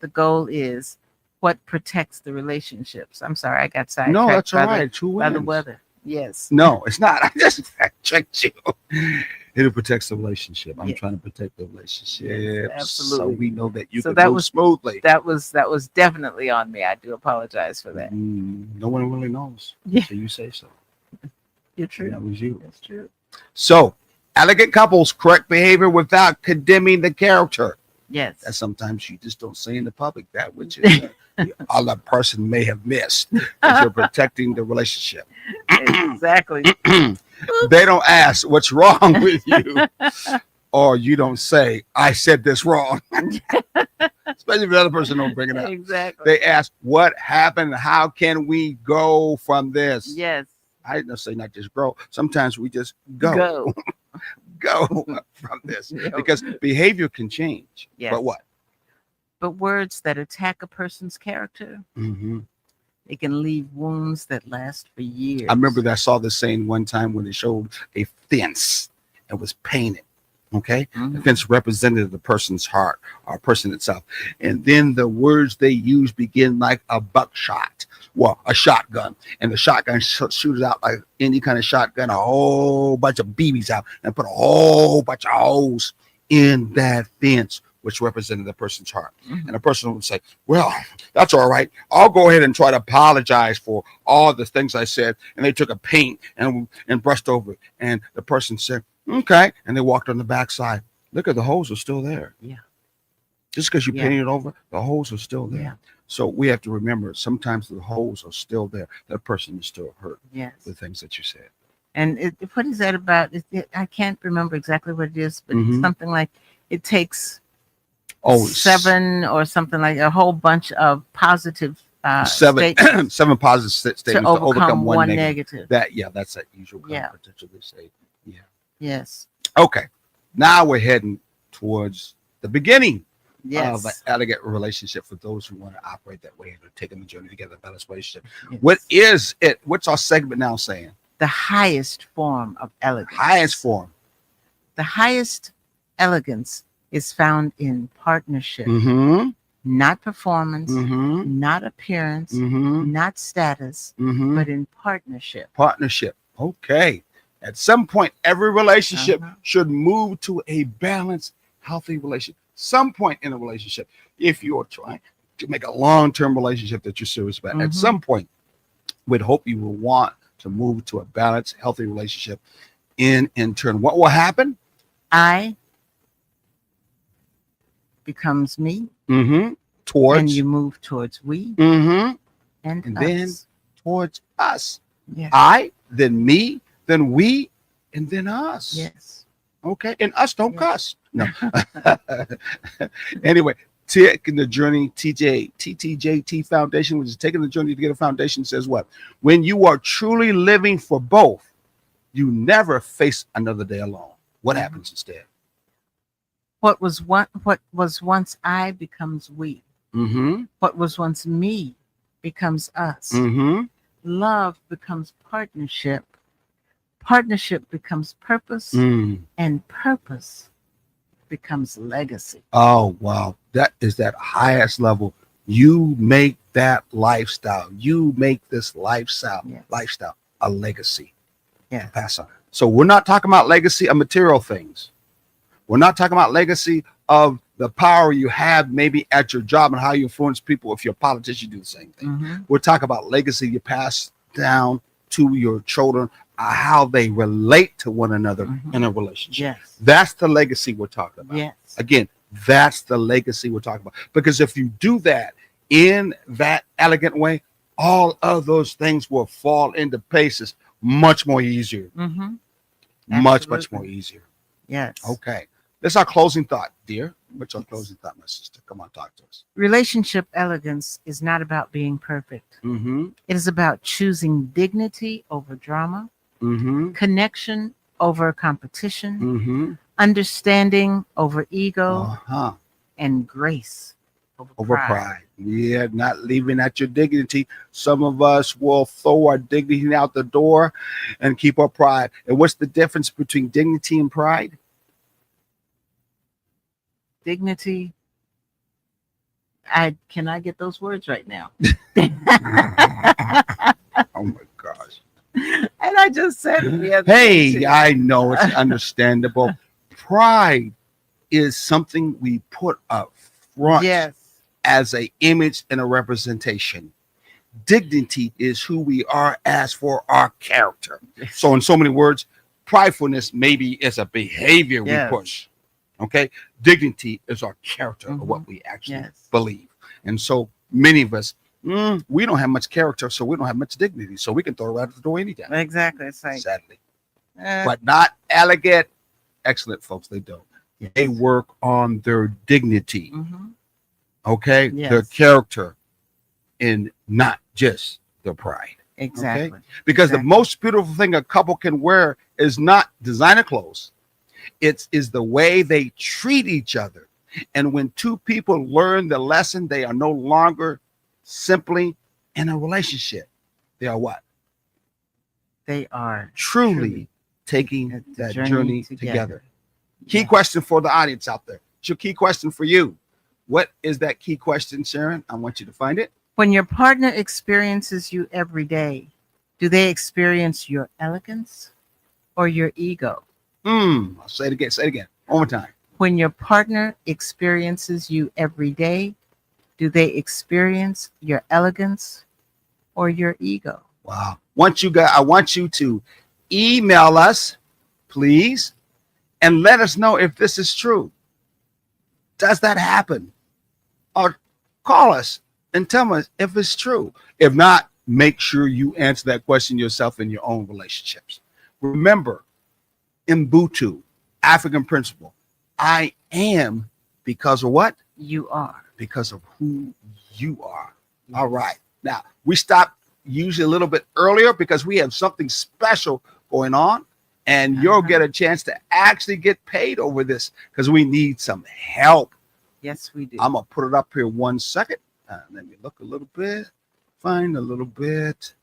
The goal is what protects the relationships. I'm sorry, I got No, sidetracked that's all right. Two by the wins. weather. Yes. No, it's not. I just checked you. It protects the relationship. I'm Yes. trying to protect the relationship. Yes, absolutely. So we know that you So can that move was- smoothly. That was definitely on me. I do apologize for that. No one really knows. Yeah. So you say so. You're true. That was you. That's true. So, elegant couples correct behavior without condemning the character. Yes. That sometimes you just don't say in the public that which is the other person may have missed as you're protecting the relationship. Exactly. They don't ask what's wrong with you, or you don't say I said this wrong. Especially if the other person don't bring it up. Exactly. They ask what happened. How can we go from this? Yes. I didn't say not just grow. Sometimes we just go from this Yeah. because behavior can change. Yes. But what? But words that attack a person's character, Mm-hmm. they can leave wounds that last for years. I remember that I saw this saying one time when they showed a fence and was painted. Okay. The Mhm. fence represented the person's heart or person itself. And then the words they use begin like a buckshot. Well, a shotgun. And the shotgun shoots out like any kind of shotgun, a whole bunch of BBs out and put a whole bunch of holes in that fence, which represented the person's heart. Mhm. And the person would say, well, that's all right. I'll go ahead and try to apologize for all the things I said. And they took a paint and brushed over it. And the person said, okay. And they walked on the backside. Look at the holes are still there. Yeah. Just because you Yeah. painted it over, the holes are still there. Yeah. So we have to remember sometimes the holes are still there. That person is still hurt Yes. the things that you said. And what is that about? I can't remember exactly what it is, but Mhm. it's something like it takes Oh, 7 or something like a whole bunch of positive seven statements seven positive to statements overcome one negative. negative. That's that usual Yeah. potential they say. Yeah. Yes. Okay. Now we're heading towards the beginning of an Yes. elegant relationship for those who want to operate that way and are taking the journey together, a balanced relationship. Yes. What is it? What's our segment now saying? The highest form of elegance? Highest form. The highest elegance is found in partnership, Mm-hmm. not performance, Mm-hmm. not appearance, Mm-hmm. not status, Mm-hmm. but in partnership. Partnership. Okay. At some point, every relationship Uh-huh. should move to a balanced, healthy relationship. Some point in a relationship, if you're trying to make a long-term relationship that you're serious about, at Mhm. some point, we'd hope you will want to move to a balanced, healthy relationship. In turn, what will happen? I becomes me, Mm-hmm. Towards. and you move towards we Mm-hmm. and And us. then towards us. Yes. I, then me, then we, and then us. Yes. Okay. And us don't Yes. cuss. No. Anyway, taking the journey, TTJT Foundation, which is taking the journey to get a foundation, says what? When you are truly living for both, you never face another day alone. What Mhm. happens instead? What was once I becomes we. Mm-hmm. What was once me becomes us. Mm-hmm. Love becomes partnership. Partnership becomes purpose, Mm. and purpose becomes legacy. Oh, wow. That is that highest level. You make that lifestyle. You make this lifestyle Yes. a legacy. Yeah. Pass on. So we're not talking about legacy of material things. We're not talking about legacy of the power you have maybe at your job and how you influence people. If you're a politician, you do the same thing. Mhm. We're talking about legacy you pass down to your children, how they relate to one another Mhm. in a relationship. Yes. That's the legacy we're talking about. Yes. Again, that's the legacy we're talking about. Because if you do that in that elegant way, all of those things will fall into places much more easier. Mm-hmm. Much Absolutely. more easier. Yes. Okay. That's our closing thought, dear. What's our closing thought, my sister? Come on, talk to us. Relationship elegance is not about being perfect. Mm-hmm. It is about choosing dignity over drama, Mm-hmm. connection over competition, Mm-hmm. understanding over ego, Uh-huh. and grace over Over pride. pride. Yeah, not leaving at your dignity. Some of us will throw our dignity out the door and keep our pride. And what's the difference between dignity and pride? Dignity. Can I get those words right now? Oh my gosh. And I just said it the other day, Hey, too. I know it's understandable. Pride is something we put up front Yes. as a image and a representation. Dignity is who we are as for our character. So in so many words, pridefulness maybe is a behavior Yes. we push. Okay. Dignity is our character Mhm. of what we actually Yes. believe. And so many of us, we don't have much character, so we don't have much dignity. So we can throw it out the door anytime, Exactly. It's like, sadly. eh, But not elegant. Excellent folks, they don't. yes. They work on their dignity, Mhm. okay? Yes. Their character, and not just their pride. Exactly. Because the Exactly. most beautiful thing a couple can wear is not designer clothes. It is the way they treat each other. And when two people learn the lesson, they are no longer simply in a relationship. They are what? They are Truly taking the that journey together. Key Yes. question for the audience out there. It's your key question for you. What is that key question, Sharon? I want you to find it. When your partner experiences you every day, do they experience your elegance or your ego? I'll say it again. Say it again. One more time. When your partner experiences you every day, do they experience your elegance or your ego? Wow. I want you to email us, please, and let us know if this is true. Does that happen? Or call us and tell us if it's true. If not, make sure you answer that question yourself in your own relationships. Remember, Ubuntu, African principle, I am because of what? You are. Because of who you are. All right. Now, we stopped usually a little bit earlier because we have something special going on, and you'll get a chance to actually get paid over this because we need some help. Yes, we do. I'm going to put it up here 1 second. Let me look a little bit, find a little bit.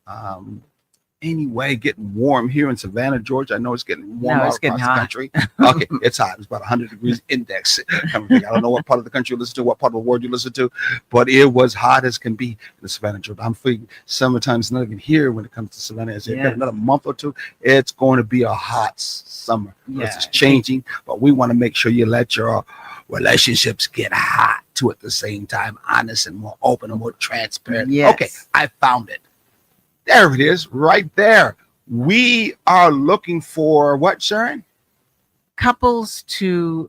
Anyway, getting warm here in Savannah, Georgia. I know it's getting warm No, it's all getting across the hot. country. Okay, it's hot. It's about 100 degrees index. I don't know what part of the country you listen to, what part of the world you listen to, but it was hot as can be in Savannah, Georgia. I'm feeling summertime's not even here when it comes to Savannah. As you got Yes. another month or two, it's going to be a hot summer. Yeah. It's changing, but we want to make sure you let your relationships get hot too at the same time, honest and more open and more transparent. Yes. Okay, I found it. There it is, right there. We are looking for what, Sharon? Couples to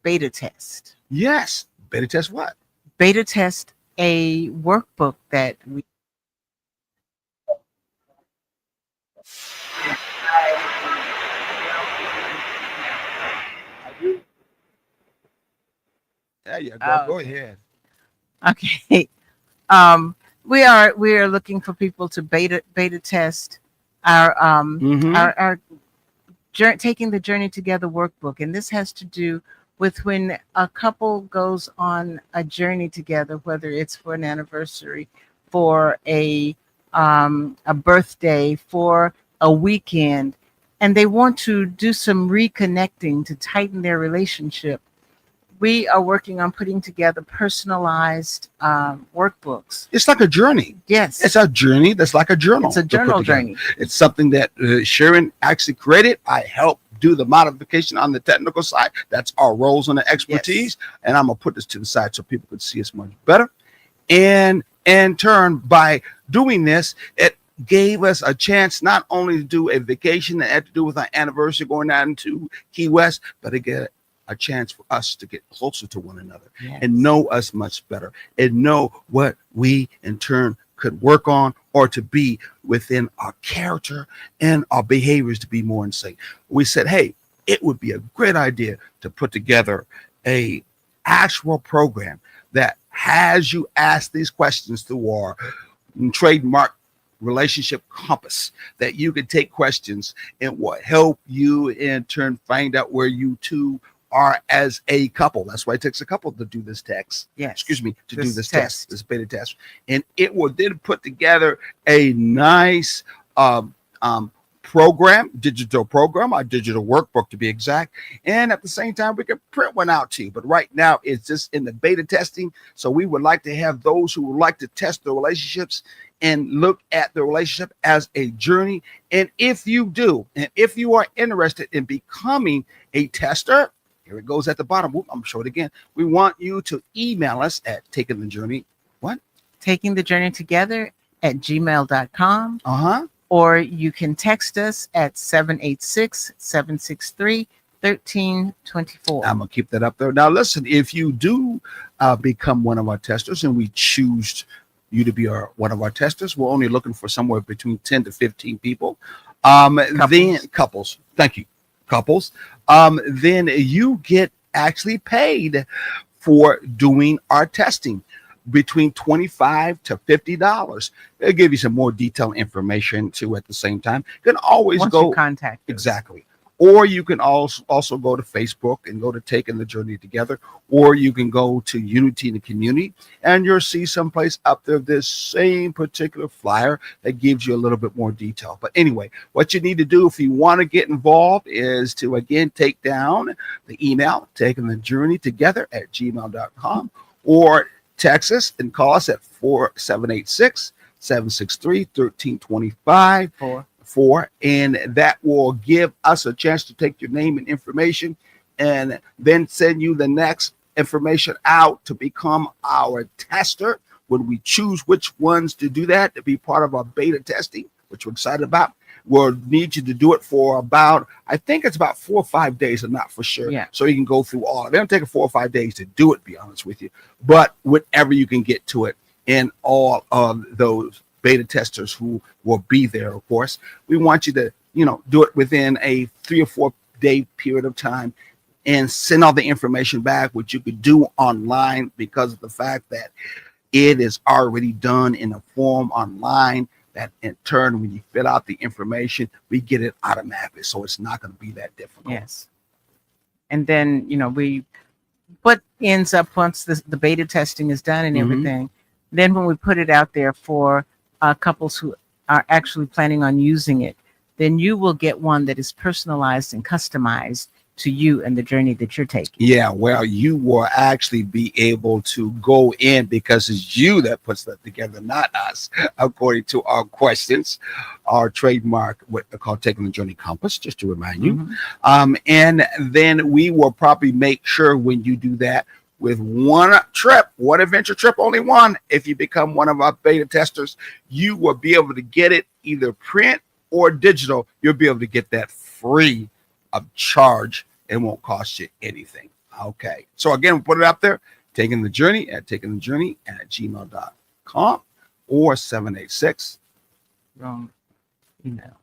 beta test. Yes. Beta test what? Beta test a workbook that we There you go. Oh, Go okay. ahead. Okay. We are looking for people to beta test our Mhm. our taking the journey together workbook, and this has to do with when a couple goes on a journey together, whether it's for an anniversary, for a birthday, for a weekend, and they want to do some reconnecting to tighten their relationship. We are working on putting together personalized workbooks. It's like a journey. Yes, It's a journey that's like a journal. it's a to put journal together. journey. It's something that Sharon actually created. I helped do the modification on the technical side. That's our roles and the expertise. And I'm going to put this to the side so people could see us much better. And in turn, by doing this, it gave us a chance not only to do a vacation that had to do with our anniversary going down to Key West, but to get a chance for us to get closer to one another Yes. and know us much better and know what we in turn could work on or to be within our character and our behaviors to be more in sync. We said, hey, it would be a great idea to put together a actual program that has you ask these questions through our trademark relationship compass that you can take questions and will help you in turn find out where you two are as a couple. That's why it takes a couple to do this test. Yes. Excuse me, to do This this test. this beta test. And it will then put together a nice program, digital program, our digital workbook to be exact. And at the same time, we can print one out to you. But right now, it's just in the beta testing. So we would like to have those who would like to test the relationships and look at the relationship as a journey. And if you do, and if you are interested in becoming a tester, here it goes at the bottom. Whoop, I'm going to show it again. We want you to email us at taking the journey. What? Taking the journey together at gmail.com. Or you can text us at 786-763-1324. I'm going to keep that up there. Now, listen, if you do become one of our testers and we choose you to be one of our testers, we're only looking for somewhere between 10 to 15 people. Then couples. Thank you. Couples. Then you get actually paid for doing our testing between $25 to $50. They'll give you some more detailed information too at the same time. You can always Once go you contact us. Exactly. Or you can also go to Facebook and go to Taking the Journey Together, or you can go to Unity in the Community, and you'll see someplace up there this same particular flyer that gives you a little bit more detail. But anyway, what you need to do if you want to get involved is to, again, take down the email, Taking the Journey Together at gmail.com, or text us and call us at 786-763-1325. And that will give us a chance to take your name and information and then send you the next information out to become our tester when we choose which ones to do that, to be part of our beta testing, which we're excited about. We'll need you to do it for about, I think it's about 4 or 5 days. I'm not for sure. Yeah. So you can go through all of it. It'll take 4 or 5 days to do it, to be honest with you. But whatever you can get to it, and all of those beta testers who will be there, of course, we want you to, do it within a 3 or 4 day period of time and send all the information back, which you could do online because of the fact that it is already done in a form online that in turn, when you fill out the information, we get it automatically. So it's not going to be that difficult. Yes. And then, what ends up once the beta testing is done and everything, then when we put it out there for couples who are actually planning on using it, then you will get one that is personalized and customized to you and the journey that you're taking. Yeah, well, you will actually be able to go in because it's you that puts that together, not us, according to our questions, our trademark, what they call Taking the Journey Compass, just to remind you. And then we will probably make sure when you do that, with one adventure trip, only one. If you become one of our beta testers, you will be able to get it either print or digital. You'll be able to get that free of charge. It won't cost you anything. Okay. So again, we'll put it up there. Taking the Journey at gmail.com or 786. Wrong email.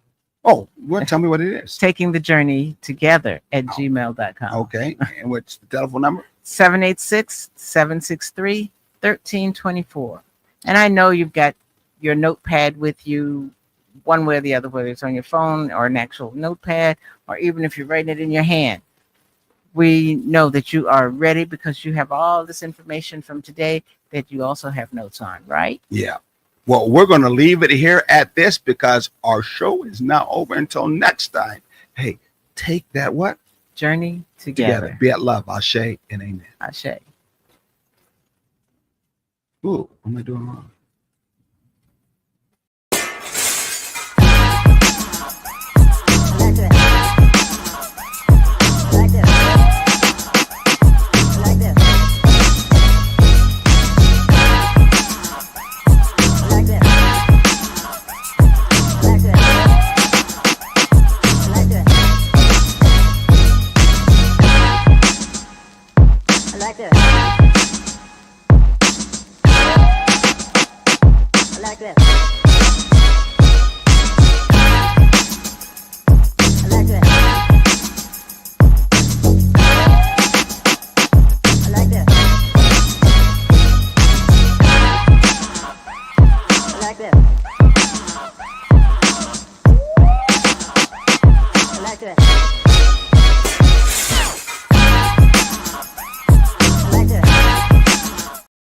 Oh, tell me what it is. Taking the Journey Together at gmail.com. Okay. And what's the telephone number? 786-763-1324. And I know you've got your notepad with you one way or the other, whether it's on your phone or an actual notepad, or even if you're writing it in your hand. We know that you are ready because you have all this information from today that you also have notes on, right? Yeah. Well, we're going to leave it here at this because our show is now over until next time. Hey, take that what? Journey together. Be at love. Ashe and amen. Ashe. Ooh, what am I doing wrong? do it.